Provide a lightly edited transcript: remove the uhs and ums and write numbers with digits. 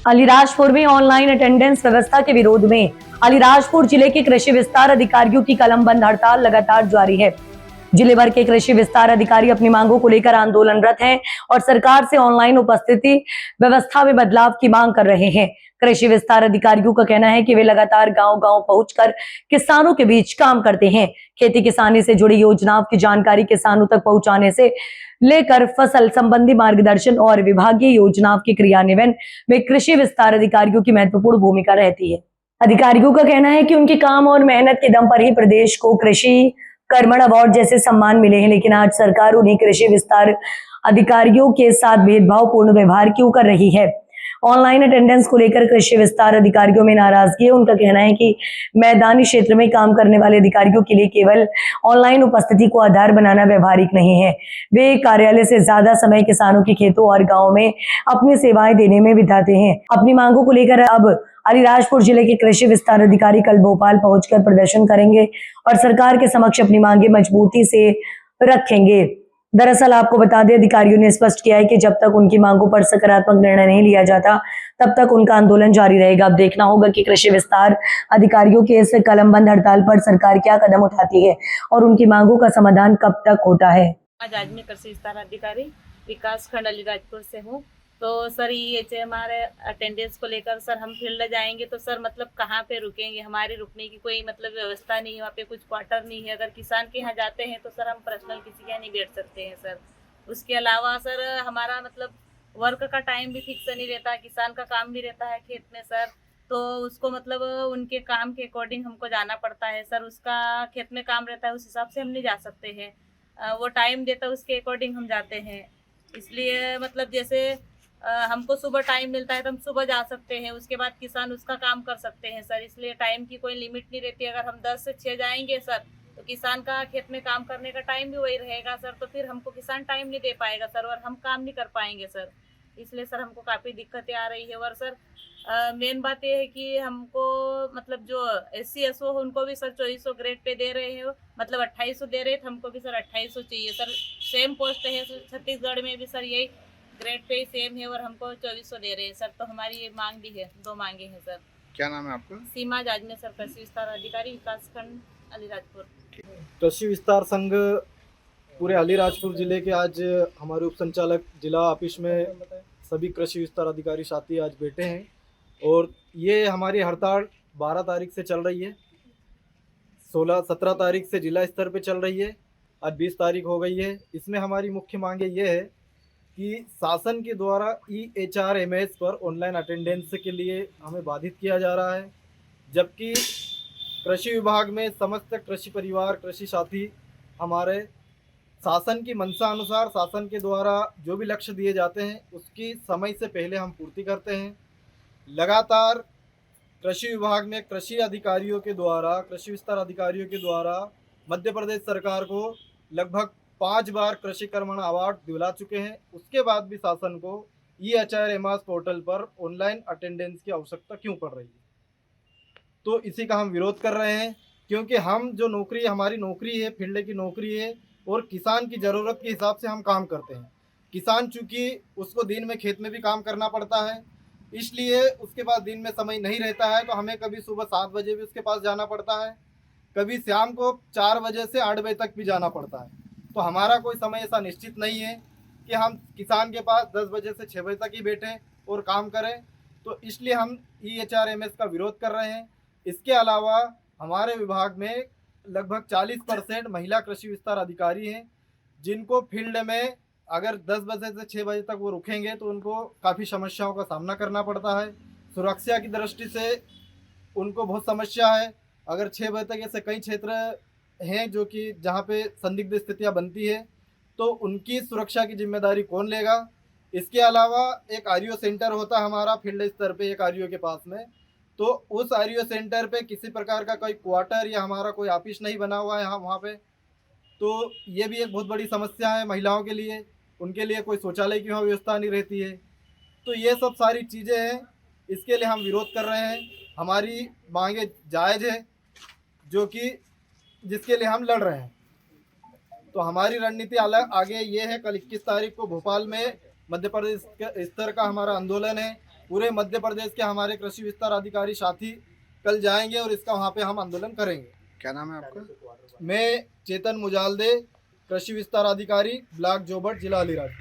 अलीराजपुर में online attendance व्यवस्था के विरोध में अलीराजपुर जिले के कृषि विस्तार अधिकारियों की कलमबंद हड़ताल लगातार जारी है। जिले भर के कृषि विस्तार अधिकारी अपनी मांगों को लेकर आंदोलनरत हैं और सरकार से ऑनलाइन उपस्थिति व्यवस्था में बदलाव की मांग कर रहे हैं। कृषि विस्तार अधिकारियों का कहना है कि वे लगातार गांव-गांव पहुंचकर किसानों के बीच काम करते हैं। खेती किसानी से जुड़ी योजनाओं की जानकारी किसानों तक पहुंचाने से लेकर फसल संबंधी मार्गदर्शन और विभागीय योजनाओं के क्रियान्वयन में कृषि विस्तार अधिकारियों की महत्वपूर्ण भूमिका रहती है। अधिकारियों का कहना है कि उनके काम और मेहनत के दम पर ही प्रदेश को कृषि कर्मण अवार्ड जैसे सम्मान मिले हैं, लेकिन आज सरकार उन्हीं कृषि विस्तार अधिकारियों के साथ भेदभावपूर्ण व्यवहार क्यों कर रही है। ऑनलाइन अटेंडेंस को लेकर कृषि विस्तार अधिकारियों में नाराजगी है। उनका कहना है कि मैदानी क्षेत्र में काम करने वाले अधिकारियों के लिए केवल ऑनलाइन उपस्थिति को आधार बनाना व्यवहारिक नहीं है। वे कार्यालय से ज्यादा समय किसानों के खेतों और गाँव में अपनी सेवाएं देने में बिताते हैं। अपनी मांगों को लेकर अब अलीराजपुर जिले के कृषि विस्तार अधिकारी कल भोपाल पहुंचकर प्रदर्शन करेंगे और सरकार के समक्ष अपनी मांगे मजबूती से रखेंगे। दरअसल आपको बता दें, अधिकारियों ने स्पष्ट किया है कि जब तक उनकी मांगों पर सकारात्मक निर्णय नहीं लिया जाता तब तक उनका आंदोलन जारी रहेगा। अब देखना होगा कि कृषि विस्तार अधिकारियों के इस कलमबंद हड़ताल पर सरकार क्या कदम उठाती है और उनकी मांगों का समाधान कब तक होता है। आज मैं कृषि विस्तार अधिकारी विकास खंड अलीराजपुर से हूँ। तो सर ये हमारे अटेंडेंस को लेकर सर हम फील्ड जाएंगे तो सर मतलब कहाँ पे रुकेंगे, हमारी रुकने की कोई मतलब व्यवस्था नहीं है, वहाँ पे कुछ क्वार्टर नहीं है। अगर किसान के यहाँ जाते हैं तो सर हम पर्सनल किसी के यहाँ नहीं बैठ सकते हैं सर। उसके अलावा सर हमारा मतलब वर्क का टाइम भी फिक्स नहीं रहता, किसान का काम भी रहता है खेत में सर, तो उसको मतलब उनके काम के अकॉर्डिंग हमको जाना पड़ता है सर। उसका खेत में काम रहता है, उस हिसाब से हम नहीं जा सकते हैं। वो टाइम देता है उसके अकॉर्डिंग हम जाते हैं। इसलिए मतलब जैसे हमको सुबह टाइम मिलता है तो हम सुबह जा सकते हैं, उसके बाद किसान उसका काम कर सकते हैं सर। इसलिए टाइम की कोई लिमिट नहीं रहती। अगर हम 10 से 6 जाएंगे सर तो किसान का खेत में काम करने का टाइम भी वही रहेगा सर, तो फिर हमको किसान टाइम नहीं दे पाएगा सर और हम काम नहीं कर पाएंगे सर। इसलिए सर हमको काफ़ी दिक्कतें आ रही है। और सर मेन बात ये है कि हमको मतलब जो SC SO हो उनको भी सर 2400 ग्रेड पे दे रहे हो, मतलब 2800 दे रहे थे, हमको भी सर 2800 चाहिए सर। सेम पोस्ट है छत्तीसगढ़ में भी सर यही ग्रेड पे सेम है और हमको 2400 दे रहे हैं सर। तो हमारी ये मांग भी है, 2 मांगे हैं सर। क्या नाम है आपका? सीमा जाजमे सर, कृषि विस्तार अधिकारी विकास खंड अलीराजपुर। कृषि विस्तार संघ पूरे अलीराजपुर जिले के आज हमारे उप संचालक जिला ऑफिस में सभी कृषि विस्तार अधिकारी साथी आज बैठे हैं और ये हमारी हड़ताल 12 तारीख से चल रही है, 17 तारीख से जिला स्तर पे चल रही है, आज 20 तारीख हो गई है। इसमें हमारी मुख्य मांगे ये है कि शासन के द्वारा EHRMS पर ऑनलाइन अटेंडेंस के लिए हमें बाधित किया जा रहा है, जबकि कृषि विभाग में समस्त कृषि परिवार कृषि साथी हमारे शासन की मंशा अनुसार शासन के द्वारा जो भी लक्ष्य दिए जाते हैं उसकी समय से पहले हम पूर्ति करते हैं। लगातार कृषि विभाग में कृषि अधिकारियों के द्वारा, कृषि विस्तार अधिकारियों के द्वारा मध्य प्रदेश सरकार को लगभग 5 बार कृषि कर्मण अवार्ड दिला चुके हैं। उसके बाद भी शासन को EHRMS पोर्टल पर ऑनलाइन अटेंडेंस की आवश्यकता क्यों पड़ रही है, तो इसी का हम विरोध कर रहे हैं। क्योंकि हम जो नौकरी, हमारी नौकरी है, फील्ड की नौकरी है और किसान की ज़रूरत के हिसाब से हम काम करते हैं। किसान चूँकि उसको दिन में खेत में भी काम करना पड़ता है, इसलिए उसके पास दिन में समय नहीं रहता है, तो हमें कभी सुबह 7 बजे भी उसके पास जाना पड़ता है, कभी शाम को 4 बजे से 8 बजे तक भी जाना पड़ता है। तो हमारा कोई समय ऐसा निश्चित नहीं है कि हम किसान के पास 10 बजे से 6 बजे तक ही बैठें और काम करें, तो इसलिए हम EHRMS का विरोध कर रहे हैं। इसके अलावा हमारे विभाग में लगभग 40% महिला कृषि विस्तार अधिकारी हैं, जिनको फील्ड में अगर 10 बजे से 6 बजे तक वो रुकेंगे तो उनको काफ़ी समस्याओं का सामना करना पड़ता है। सुरक्षा की दृष्टि से उनको बहुत समस्या है। अगर 6 बजे तक ऐसे कई क्षेत्र हैं जो कि जहाँ पे संदिग्ध स्थितियाँ बनती है, तो उनकी सुरक्षा की जिम्मेदारी कौन लेगा। इसके अलावा एक RO सेंटर होता है हमारा फील्ड स्तर पे, एक RO के पास में, तो उस RO सेंटर पे किसी प्रकार का कोई क्वार्टर या हमारा कोई ऑफिस नहीं बना हुआ है यहाँ वहाँ पे, तो ये भी एक बहुत बड़ी समस्या है महिलाओं के लिए। उनके लिए कोई शौचालय की वहाँ व्यवस्था नहीं रहती है। तो ये सब सारी चीज़ें हैं, इसके लिए हम विरोध कर रहे हैं। हमारी मांगे जायज़ है, जो कि जिसके लिए हम लड़ रहे हैं। तो हमारी रणनीति अलग आगे ये है, कल 21 तारीख को भोपाल में मध्य प्रदेश के स्तर का हमारा आंदोलन है। पूरे मध्य प्रदेश के हमारे कृषि विस्तार अधिकारी साथी कल जाएंगे और इसका वहाँ पे हम आंदोलन करेंगे। क्या नाम है आपका? मैं चेतन मुजालदे, कृषि विस्तार अधिकारी, ब्लॉक जोबट, जिला अलीराजपुर।